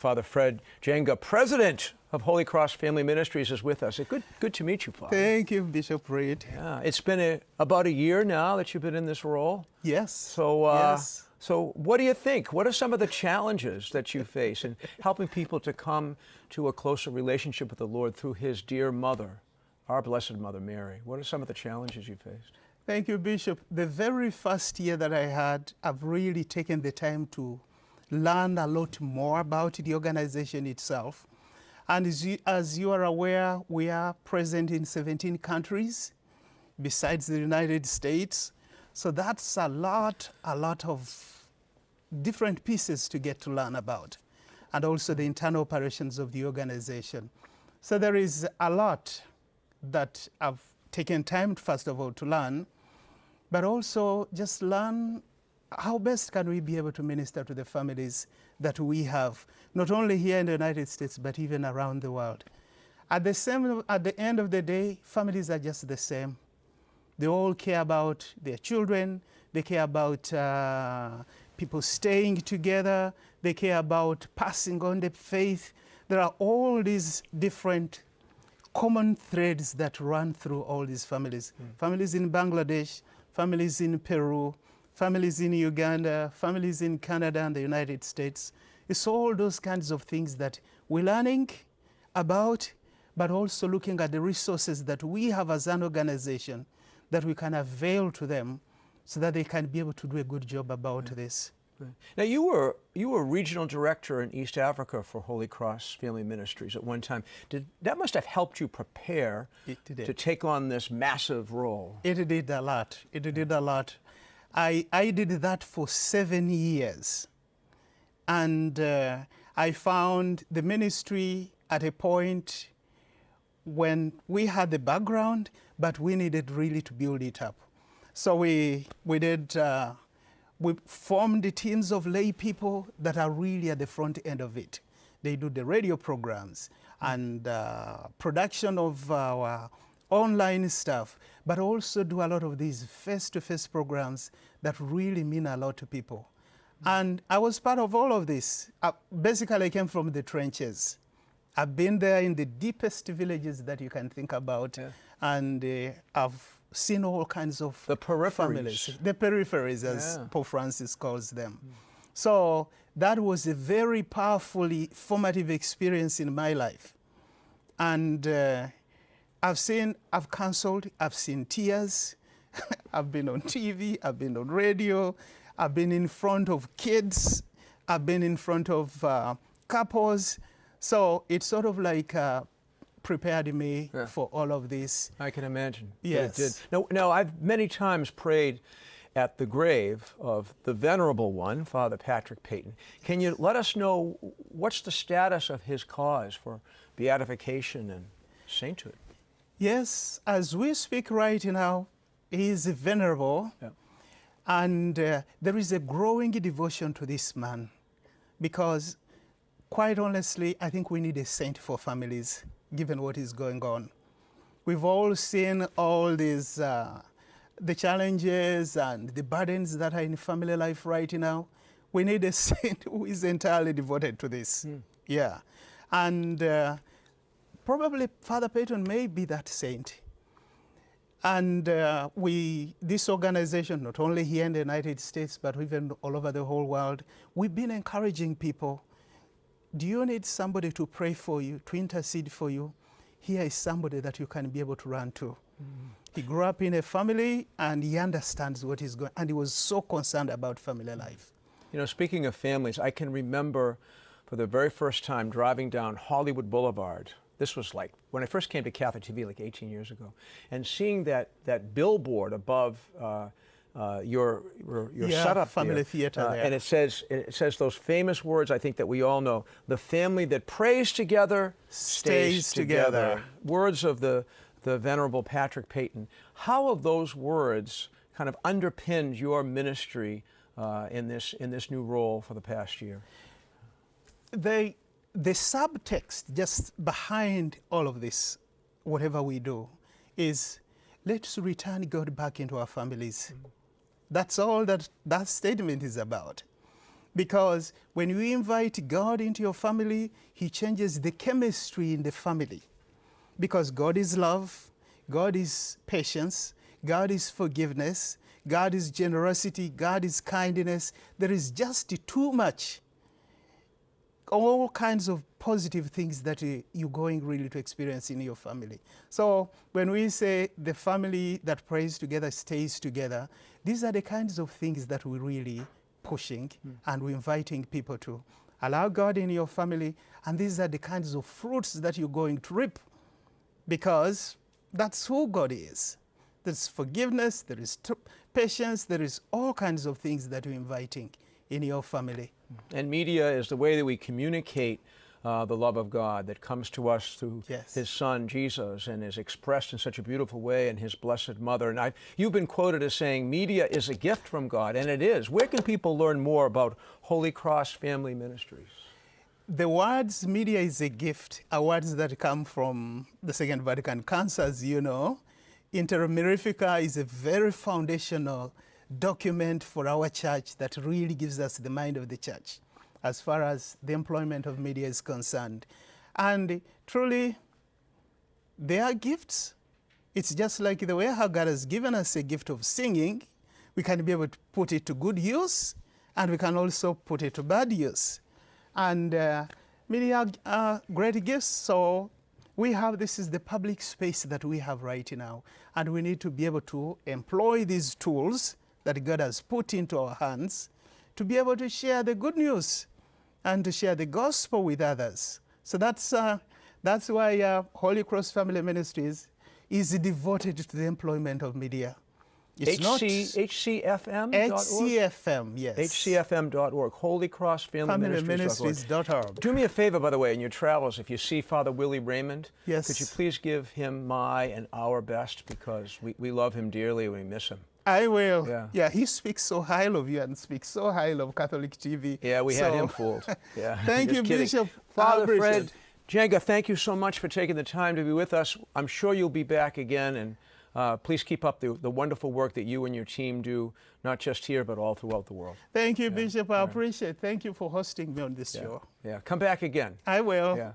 Father Fred Jenga, President of Holy Cross Family Ministries, is with us. Good to meet you, Father. Thank you, Bishop Reed. Yeah, it's been about a year now that you've been in this role. Yes. So what do you think? What are some of the challenges that you face in helping people to come to a closer relationship with the Lord through His dear mother, our Blessed Mother Mary? What are some of the challenges you faced? Thank you, Bishop. The very first year that I had, I've really taken the time to learn a lot more about the organization itself. And as you are aware, we are present in 17 countries besides the United States. So that's a lot of different pieces to get to learn about, and also the internal operations of the organization. So there is a lot that I've taken time, first of all, to learn, but also just learn how best can we be able to minister to the families that we have, not only here in the United States, but even around the world. At the end of the day, families are just the same. They all care about their children. They care about people staying together. They care about passing on the faith. There are all these different common threads that run through all these families. Families in Bangladesh, families in Peru, families in Uganda, families in Canada and the United States. It's all those kinds of things that we're learning about, but also looking at the resources that we have as an organization that we can avail to them so that they can be able to do a good job about this. Right. Now, you were regional director in East Africa for Holy Cross Family Ministries at one time. That must have helped you prepare to take on this massive role. It did a lot. It did a lot. I did that for 7 years. And I found the ministry at a point when we had the background, but we needed really to build it up. So we formed the teams of lay people that are really at the front end of it. They do the radio programs and production of our online stuff, but also do a lot of these face-to-face programs that really mean a lot to people. And I was part of all of this. Basically, I came from the trenches. I've been there in the deepest villages that you can think about, and I've seen all kinds of the peripheries. Families. The peripheries, as Pope Francis calls them. So that was a very powerfully formative experience in my life. And I've counseled, I've seen tears, I've been on TV, I've been on radio, I've been in front of kids, I've been in front of couples. So it's sort of like prepared me for all of this. I can imagine. Yes. It did. Now, I've many times prayed at the grave of the Venerable One, Father Patrick Peyton. Can you let us know what's the status of his cause for beatification and sainthood? Yes, as we speak right now, he is venerable, and there is a growing devotion to this man, because quite honestly, I think we need a saint for families, given what is going on. We've all seen all these, the challenges and the burdens that are in family life right now. We need a saint who is entirely devoted to this. And probably Father Peyton may be that saint. And this organization, not only here in the United States, but even all over the whole world, we've been encouraging people. Do you need somebody to pray for you, to intercede for you? Here is somebody that you can be able to run to. He grew up in a family and he understands what is going on, and he was so concerned about family life. You know, speaking of families, I can remember for the very first time driving down Hollywood Boulevard. This was like when I first came to Catholic TV like 18 years ago, and seeing that billboard above your setup family there, theater there. and it says those famous words I think that we all know: the family that prays together stays together. Words of the Venerable Patrick Peyton. How have those words kind of underpinned your ministry in this new role for the past year? The subtext just behind all of this, whatever we do, is let's return God back into our families. That's all that statement is about. Because when you invite God into your family, he changes the chemistry in the family. Because God is love, God is patience, God is forgiveness, God is generosity, God is kindness. There is just too much, all kinds of positive things that you're going really to experience in your family. So when we say the family that prays together stays together, these are the kinds of things that we're really pushing and we're inviting people to. Allow God in your family, and these are the kinds of fruits that you're going to reap, because that's who God is. There's forgiveness, there is patience, there is all kinds of things that you're inviting in your family. And media is the way that we communicate the love of God that comes to us through his son, Jesus, and is expressed in such a beautiful way in his blessed mother. And you've been quoted as saying media is a gift from God, and it is. Where can people learn more about Holy Cross Family Ministries? The words media is a gift are words that come from the Second Vatican Council, as you know. Inter Mirifica is a very foundational document for our church that really gives us the mind of the church as far as the employment of media is concerned. And truly, they are gifts. It's just like the way how God has given us a gift of singing, we can be able to put it to good use, and we can also put it to bad use. And media are great gifts, so this is the public space that we have right now, and we need to be able to employ these tools that God has put into our hands to be able to share the good news and to share the gospel with others. So that's why Holy Cross Family Ministries is devoted to the employment of media. It's HCFM.org? HCFM, yes. HCFM.org, Holy Cross Family Ministries.org. Do me a favor, by the way, in your travels, if you see Father Willie Raymond, yes, could you please give him my and our best, because we love him dearly and we miss him. I will. Yeah, he speaks so highly of you and speaks so highly of Catholic TV. Yeah, we had him fooled. Yeah. Thank you, kidding. Bishop. Father Fred Jenga, thank you so much for taking the time to be with us. I'm sure you'll be back again, and please keep up the wonderful work that you and your team do, not just here, but all throughout the world. Thank you, Bishop. I appreciate it. Thank you for hosting me on this show. Yeah, come back again. I will. Yeah.